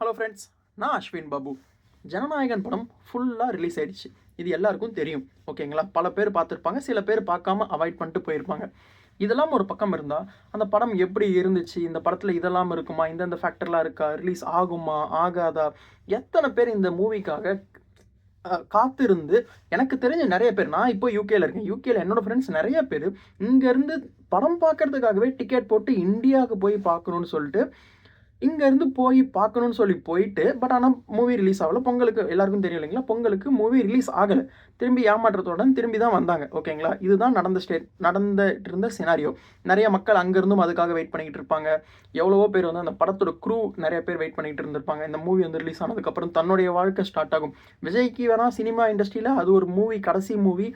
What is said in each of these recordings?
Hello friends, நான் அஸ்வின் பாபு. ஜனநாயகன் படம் ஃபுல்லாக ரிலீஸ் ஆயிடுச்சு. இது எல்லாருக்கும் தெரியும். ஓகேங்களா? பல பேர் பார்த்துருப்பாங்க, சில பேர் பார்க்காம அவாய்ட் பண்ணிட்டு போயிருப்பாங்க. இதெல்லாம் ஒரு பக்கம் இருந்தால், அந்த படம் எப்படி இருந்துச்சு, இந்த படத்தில் இதெல்லாம் இருக்குமா, இந்தந்த ஃபேக்டர்லாம் இருக்கா, ரிலீஸ் ஆகுமா ஆகாதா, எத்தனை பேர் இந்த மூவிக்காக காத்திருந்து, எனக்கு தெரிஞ்ச நிறைய பேர், நான் இப்போ யூகேல இருக்கேன். யூகேல என்னோட ஃப்ரெண்ட்ஸ் நிறைய பேர் இங்கேருந்து படம் பார்க்கறதுக்காகவே டிக்கெட் போட்டு இந்தியாவுக்கு போய் பார்க்கணுன்னு சொல்லிட்டு இங்கேருந்து போய் பார்க்கணும்னு சொல்லி போயிட்டு, பட் ஆனால் மூவி ரிலீஸ் ஆகல. பொங்கலுக்கு எல்லாருக்கும் தெரியும் இல்லைங்களா? பொங்கலுக்கு மூவி ரிலீஸ் ஆகலை. திரும்பி ஏமாற்றத்துடன் திரும்பி தான் வந்தாங்க. ஓகேங்களா? இதுதான் நடந்துட்டு இருந்த சினாரியோ. நிறைய மக்கள் அங்கேருந்தும் அதுக்காக வெயிட் பண்ணிக்கிட்டு இருப்பாங்க. எவ்வளவோ பேர் வந்து அந்த படத்தோட க்ரூ நிறைய பேர் வெயிட் பண்ணிக்கிட்டு இருந்திருப்பாங்க. இந்த மூவி வந்து ரிலீஸ் ஆனதுக்கப்புறம் தன்னுடைய வாழ்க்கை ஸ்டார்ட் ஆகும். விஜய்க்கு வேணால் சினிமா இண்டஸ்ட்ரியில் அது ஒரு மூவி, கடைசி மூவி.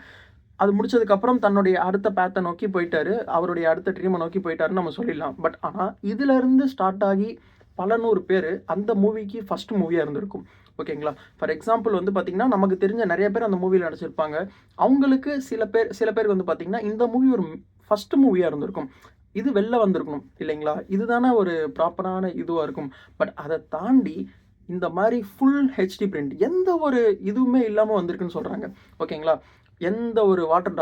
அது முடிச்சதுக்கப்புறம் தன்னுடைய அடுத்த பேத்தை நோக்கி போயிட்டாரு. அவருடைய அடுத்த ட்ரீமை நோக்கி போயிட்டாருன்னு நம்ம சொல்லிடலாம். பட் ஆனால் இதிலிருந்து ஸ்டார்ட் ஆகி பல நூறு பேர் அந்த மூவிக்கு ஃபர்ஸ்ட் மூவியாக இருந்திருக்கும். ஓகேங்களா? ஃபார் எக்ஸாம்பிள் வந்து பார்த்தீங்கன்னா, நமக்கு தெரிஞ்ச நிறைய பேர் அந்த மூவியில் நடிச்சிருப்பாங்க. அவங்களுக்கு சில பேருக்கு வந்து பார்த்தீங்கன்னா, இந்த மூவி ஒரு ஃபர்ஸ்ட் மூவியாக இருந்திருக்கும். இது வெளில வந்திருக்கணும் இல்லைங்களா? இதுதானே ஒரு ப்ராப்பரான இதுவாக இருக்கும். பட் அதை தாண்டி இந்த மாதிரி ஃபுல் ஹெச்டி பிரிண்ட் எந்த ஒரு இதுவுமே இல்லாமல் வந்திருக்குன்னு சொல்கிறாங்க. ஓகேங்களா? எந்த ஒரு வாட்டர்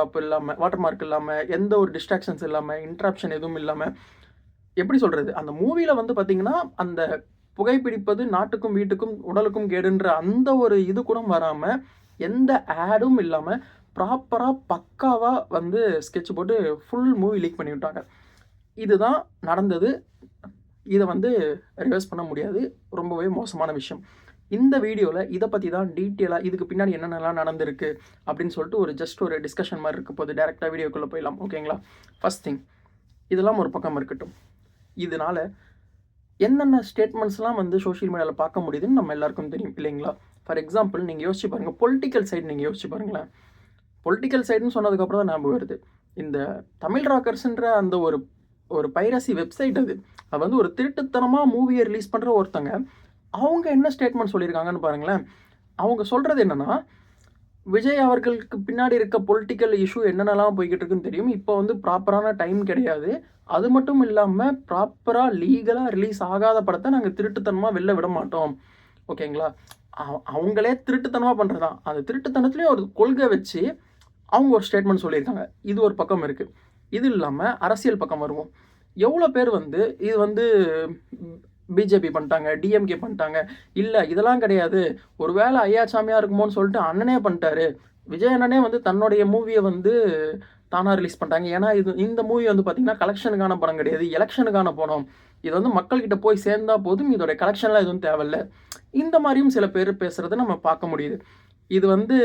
மார்க் இல்லாமல், எந்த ஒரு டிஸ்ட்ராக்ஷன்ஸ் இல்லாமல், இன்ட்ராப்ஷன் எதுவும் இல்லாமல், எப்படி சொல்கிறது, அந்த மூவியில் வந்து பார்த்தீங்கன்னா, அந்த புகைப்பிடிப்பது நாட்டுக்கும் வீட்டுக்கும் உடலுக்கும் கேடுன்ற அந்த ஒரு இது கூட வராமல், எந்த ஆடும் இல்லாமல் ப்ராப்பராக பக்காவாக வந்து ஸ்கெட்ச் போட்டு ஃபுல் மூவி லீக் பண்ணி விட்டாங்க. இதுதான் நடந்தது. இதை வந்து ரிவர்ஸ் பண்ண முடியாது. ரொம்பவே மோசமான விஷயம். இந்த வீடியோவில் இதை பற்றி தான் டீட்டெயிலாக இதுக்கு பின்னாடி என்னென்னலாம் நடந்திருக்கு அப்படின்னு சொல்லிட்டு ஒரு ஜஸ்ட் ஒரு டிஸ்கஷன் மாதிரி இருக்க போது. டேரெக்டாக வீடியோக்குள்ளே போயிடலாம். ஓகேங்களா? ஃபர்ஸ்ட் திங், இதெல்லாம் ஒரு பக்கம் இருக்கட்டும். இதனால என்னென்ன ஸ்டேட்மெண்ட்ஸ்லாம் வந்து சோஷியல் மீடியாவில் பார்க்க முடியுதுன்னு நம்ம எல்லாருக்கும் தெரியும் இல்லைங்களா? ஃபார் எக்ஸாம்பிள் நீங்கள் யோசிச்சு பாருங்கள், பொலிட்டிக்கல் சைடு நீங்கள் யோசிச்சு பாருங்களேன். பொலிட்டிக்கல் சைடுன்னு சொன்னதுக்கப்புறம் தான் ஞாபகம் வருது. இந்த தமிழ் ராக்கர்ஸ்ன்ற அந்த ஒரு ஒரு பைரசி வெப்சைட் அது. அது வந்து ஒரு திருட்டுத்தனமாக மூவியை ரிலீஸ் பண்ணுற ஒருத்தங்க, அவங்க என்ன ஸ்டேட்மெண்ட் சொல்லியிருக்காங்கன்னு பாருங்களேன். அவங்க சொல்கிறது என்னென்னா, விஜய் அவர்களுக்கு பின்னாடி இருக்க பொலிட்டிக்கல் இஷ்யூ என்னென்னலாம் போய்கிட்டு இருக்குன்னு தெரியும். இப்போ வந்து ப்ராப்பரான டைம் கிடையாது. அது மட்டும் இல்லாமல் ப்ராப்பராக லீகலாக ரிலீஸ் ஆகாத படத்தை நாங்கள் திருட்டுத்தனமாக வெளில விட மாட்டோம். ஓகேங்களா? அவங்களே திருட்டுத்தனமாக பண்ணுறது தான். அந்த திருட்டுத்தனத்துலேயும் ஒரு கொள்கை வச்சு அவங்க ஒரு ஸ்டேட்மெண்ட் சொல்லியிருக்காங்க. இது ஒரு பக்கம் இருக்குது. இது இல்லாமல் அரசியல் பக்கம் வருவோம். எவ்வளோ பேர் வந்து இது வந்து பிஜேபி பண்ணிட்டாங்க, டிஎம்கே பண்ணிட்டாங்க, இல்லை இதெல்லாம் கிடையாது, ஒரு வேளை ஐயா சாமியாக இருக்குமோன்னு சொல்லிட்டு அண்ணனே பண்ணிட்டாரு, விஜய் அண்ணனே வந்து தன்னுடைய மூவியை வந்து தானாக ரிலீஸ் பண்ணிட்டாங்க. ஏன்னா இந்த மூவி வந்து பார்த்திங்கன்னா கலெக்ஷனுக்கான படம் கிடையாது, எலெக்ஷனுக்கான படம். இது வந்து மக்கள்கிட்ட போய் சேர்ந்தா போதும், இதோடைய கலெக்ஷன்லாம் எதுவும் தேவையில்லை. இந்த மாதிரியும் சில பேர் பேசுகிறத நம்ம பார்க்க முடியுது. இது வந்து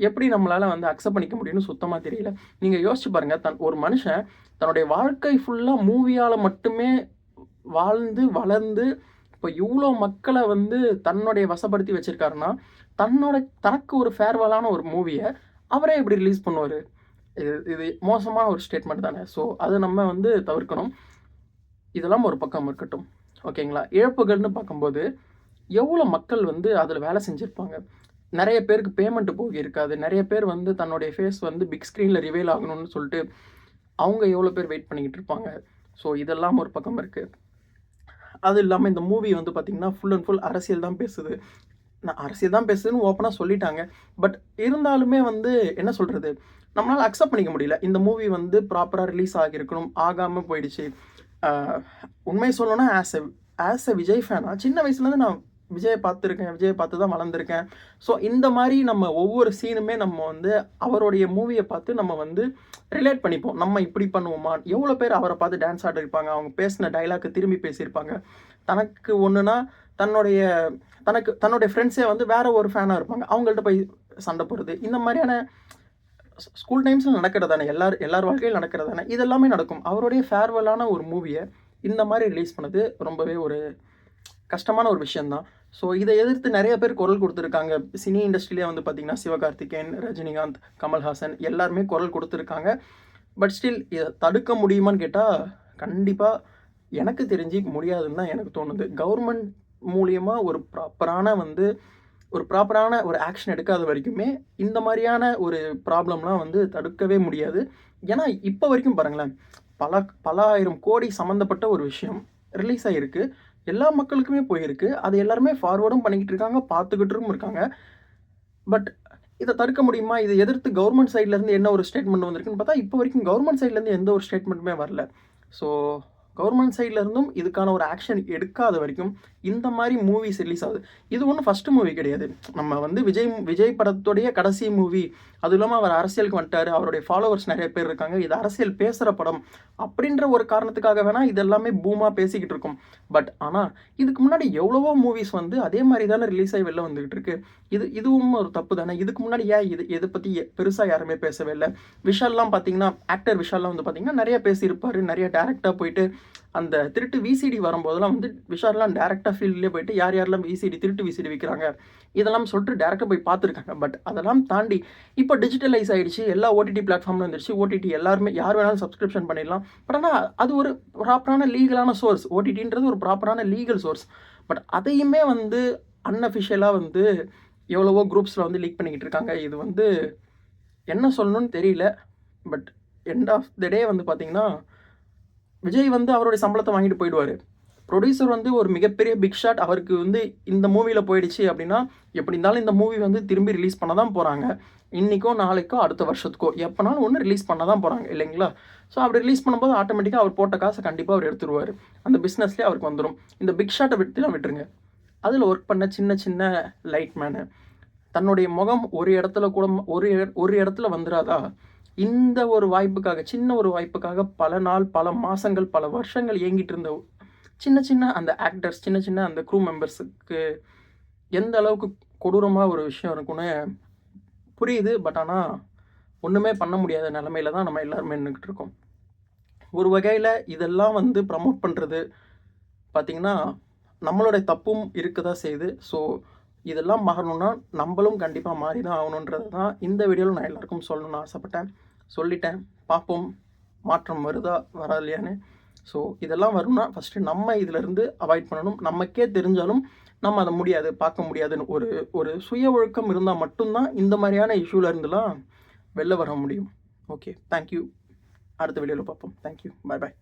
எப்படி நம்மளால் வந்து அக்செப்ட் பண்ணிக்க முடியும்னு சுத்தமாக தெரியல. நீங்கள் யோசிச்சு பாருங்கள், ஒரு மனுஷன் தன்னுடைய வாழ்க்கை ஃபுல்லாக மூவியால் மட்டுமே வாழ்ந்து வளர்ந்து இப்போ இவ்வளோ மக்களை வந்து தன்னுடைய வசப்படுத்தி வச்சுருக்காருன்னா, தனக்கு ஒரு ஃபேர்வெலான ஒரு மூவியை அவரே எப்படி ரிலீஸ் பண்ணுவார்? இது மோசமான ஒரு ஸ்டேட்மெண்ட் தானே. ஸோ அதை நம்ம வந்து தவிர்க்கணும். இதெல்லாம் ஒரு பக்கம் இருக்கட்டும். ஓகேங்களா? இழப்புகள்னு பார்க்கும்போது எவ்வளோ மக்கள் வந்து அதில் வேலை செஞ்சுருப்பாங்க. நிறைய பேருக்கு பேமெண்ட் போகியிருக்காது. நிறைய பேர் வந்து தன்னுடைய ஃபேஸ் வந்து பிக் ஸ்க்ரீனில் ரிவீல் ஆகணும்னு சொல்லிட்டு அவங்க எவ்வளோ பேர் வெயிட் பண்ணிக்கிட்டு இருப்பாங்க. ஸோ இதெல்லாம் ஒரு பக்கம் இருக்குது. அது இல்லாமல் இந்த மூவி வந்து பார்த்திங்கன்னா ஃபுல் அண்ட் ஃபுல் அரசியல் தான் பேசுது. அரசியல் தான் பேசுதுன்னு ஓப்பனாக சொல்லிட்டாங்க. பட் இருந்தாலுமே வந்து என்ன சொல்கிறது, நம்மளால் அக்செப்ட் பண்ணிக்க முடியல. இந்த மூவி வந்து ப்ராப்பராக ரிலீஸ் ஆகியிருக்கணும், ஆகாமல் போயிடுச்சு. உண்மை சொல்லணும்னா ஆஸ் எ விஜய் ஃபேனாக சின்ன வயசுலேருந்து நான் விஜயை பார்த்து தான் வளர்ந்துருக்கேன். ஸோ இந்த மாதிரி நம்ம ஒவ்வொரு சீனுமே நம்ம வந்து அவருடைய மூவியை பார்த்து நம்ம வந்து ரிலேட் பண்ணிப்போம். நம்ம இப்படி பண்ணுவோமா? எவ்வளோ பேர் அவரை பார்த்து டான்ஸ் ஆடிருப்பாங்க, அவங்க பேசின டைலாக்கு திரும்பி பேசியிருப்பாங்க. தனக்கு ஒன்றுனா தன்னுடைய ஃப்ரெண்ட்ஸே வந்து வேற ஒரு ஃபேனாக இருப்பாங்க, அவங்கள்ட்ட போய் சண்டை போடுறது. இந்த மாதிரியான ஸ்கூல் டைம்ஸில் நடக்கிறதானே, எல்லார் வாழ்க்கையில் நடக்கிறதானே, இதெல்லாமே நடக்கும். அவருடைய ஃபேர்வெல்லான ஒரு மூவியை இந்த மாதிரி ரிலீஸ் பண்ணது ரொம்பவே ஒரு கஷ்டமான ஒரு விஷயந்தான். ஸோ இதை எதிர்த்து நிறைய பேர் குரல் கொடுத்துருக்காங்க. சினி இண்டஸ்ட்ரியிலே வந்து பார்த்திங்கன்னா சிவகார்த்திகேயன், ரஜினிகாந்த், கமல்ஹாசன் எல்லாருமே குரல் கொடுத்துருக்காங்க. பட் ஸ்டில் இதை தடுக்க முடியுமான்னு கேட்டால் கண்டிப்பாக எனக்கு தெரிஞ்சு முடியாதுன்னு தான் எனக்கு தோணுது. கவர்மெண்ட் மூலியமாக ஒரு ப்ராப்பரான ஒரு ஆக்ஷன் எடுக்காத வரைக்குமே இந்த மாதிரியான ஒரு ப்ராப்ளம்லாம் வந்து தடுக்கவே முடியாது. ஏன்னா இப்போ வரைக்கும் பாருங்களேன், பல ஆயிரம் கோடி சம்மந்தப்பட்ட ஒரு விஷயம் ரிலீஸ் ஆகிருக்கு. எல்லா மக்களுக்குமே போயிருக்கு. அது எல்லாருமே ஃபார்வர்டும் பண்ணிக்கிட்டு இருக்காங்க, பார்த்துக்கிட்டும் இருக்காங்க. பட் இத தடுக்க முடியுமா? இத எதிர்த்து கவர்ன்மெண்ட் சைட்லருந்து என்ன ஒரு ஸ்டேட்மெண்ட் வந்திருக்குன்னு பார்த்தா, இப்போ வரைக்கும் கவர்ன்மெண்ட் சைட்லருந்து எந்த ஒரு ஸ்டேட்மெண்ட்டுமே வரல. ஸோ கவர்ன்மெண்ட் சைட்ல இருந்தும் இதுக்கான ஒரு ஆக்ஷன் எடுக்காத வரைக்கும் இந்த மாரி மூவிஸ் ரிலீஸ் ஆகுது. இது ஒண்ணும் ஃபர்ஸ்ட் மூவி கிடையாது. நம்ம வந்து விஜய் படத்துடைய கடைசி மூவி. அதுவும் இல்லாம அவர் அரசியலுக்கு வந்துட்டாரு. அவருடைய ஃபாலோவர்ஸ் நெறைய பேர் இருக்காங்க. இது அரசியல் பேசுற படம் அப்படின்ற ஒரு காரணத்துக்காக வேணா இது எல்லாமே பூமா பேசிக்கிட்டு இருக்கோம். பட் ஆனா இதுக்கு முன்னாடி எவ்வளவோ மூவிஸ் வந்து அதே மாரி தானே ரிலீஸ் ஆகி வெளில வந்துகிட்டு இருக்கு. இதுவும் ஒரு தப்பு தானே. இதுக்கு முன்னாடி ஏன் இத பத்தி பெருசா யாருமே பேசவே இல்ல. விஷால்லாம் பார்த்தீங்கன்னா, ஆக்டர் விஷால்லாம் வந்து பார்த்தீங்கன்னா, நெறைய பேசியிருப்பாரு. நெறைய டைரக்ட்டா போயிட்டு அந்த திருட்டு விசிடி வரும்போதெல்லாம் வந்து விஷால்லாம் டைரக்ட்டா ஃபீல்ட்லயே போயிட்டு யார் யாரெல்லாம் திருட்டு விசிடி விக்கிறாங்க, இதெல்லாம் சொல்லிட்டு டைரக்ட்டா போய் பார்த்துருக்காங்க. பட் அதெல்லாம் தாண்டி இப்போ டிஜிட்டலைஸ் ஆயிடுச்சு. எல்லா ஓடிடி பிளாட்ஃபார்ம்ல வந்துருச்சு. ஓடிடி எல்லாருமே யார் வேணாலும் சப்ஸ்கிரிப்ஷன் பண்ணிடலாம். பட் ஆனா அது ஒரு ப்ராப்பரான லீகலான சோர்ஸ். ஓடிடின்றது ஒரு ப்ராப்பரான லீகல் சோர்ஸ். பட் அதையுமே வந்து அன்அஃபிஷியலா வந்து எவ்வளவோ குரூப்ஸ்ல வந்து லீக் பண்ணிக்கிட்டு இருக்காங்க. இது வந்து என்ன சொல்லணும்னு தெரியல. பட் எண்ட் ஆஃப் த டே வந்து பார்த்தீங்கன்னா, விஜய் வந்து அவருடைய சம்பளத்த வாங்கிட்டு போயிடுவாரு. புரொடியூசர் வந்து ஒரு மிகப்பெரிய பிக் ஷாட் அவருக்கு வந்து இந்த மூவில போயிடுச்சு அப்படின்னா, எப்படி இருந்தாலும் இந்த மூவி வந்து திரும்பி ரிலீஸ் பண்ண தான் போறாங்க. இன்னைக்கோ, நாளைக்கோ, அடுத்த வருஷத்துக்கோ எப்பனாலும் ஒண்ணு ரிலீஸ் பண்ண தான் போறாங்க இல்லைங்களா? ஸோ அப்படி ரிலீஸ் பண்ணும்போது ஆட்டோமேட்டிக்கா அவர் போட்ட காச கண்டிப்பா அவர் எடுத்துருவாரு. அந்த பிசினஸ்லயே அவருக்கு வந்துரும். இந்த பிக் ஷாட்ட விட்டுலாம் விட்டுருங்க. அதுல ஒர்க் பண்ண சின்ன சின்ன லைட் மேனு, தன்னுடைய முகம் ஒரு இடத்துல கூட ஒரு இடத்துல வந்துராதா? இந்த ஒரு வாய்ப்புக்காக, சின்ன ஒரு வாய்ப்புக்காக பல நாள், பல மாசங்கள், பல வருஷங்கள் ஏங்கிட்டு இருந்த சின்ன சின்ன அந்த ஆக்டர்ஸ், சின்ன சின்ன அந்த க்ரூ மெம்பர்ஸுக்கு எந்த அளவுக்கு கொடூரமா ஒரு விஷயம் இருக்கும்னு புரியுது. பட் ஆனா, ஒண்ணுமே பண்ண முடியாத நிலைமையில தான் நம்ம எல்லாருமே நின்னுகிட்டு இருக்கோம். ஒரு வகையில இதெல்லாம் வந்து ப்ரமோட் பண்றது பார்த்தீங்கன்னா, நம்மளுடைய தப்பும் இருக்க தான் செய்யுது. ஸோ, இதெல்லாம் மாறணும்னா, நம்பளும் கண்டிப்பா மாறி தான் ஆகணுன்றது தான் இந்த வீடியோல நான் எல்லாருக்கும் சொல்லணும்னு ஆசைப்பட்டேன். சொல்லிட்டேன். பார்ப்போம் மாற்றம் வருதா, வரலையான்னு. ஸோ, இதெல்லாம் வரும்னா, ஃபர்ஸ்ட்டு நம்ம இதிலருந்து அவாய்ட் பண்ணணும். நமக்கே தெரிஞ்சாலும், நம்ம அத முடியாது, பார்க்க முடியாதுன்னு ஒரு ஒரு சுய ஒழுக்கம் இருந்தா மட்டும் தான் இந்த மாரியான இஷ்யூல இருந்துலாம் வெளில வர முடியும். ஓகே. Thank you. அடுத்த வீடியோல பார்ப்போம். Thank you. Bye bye.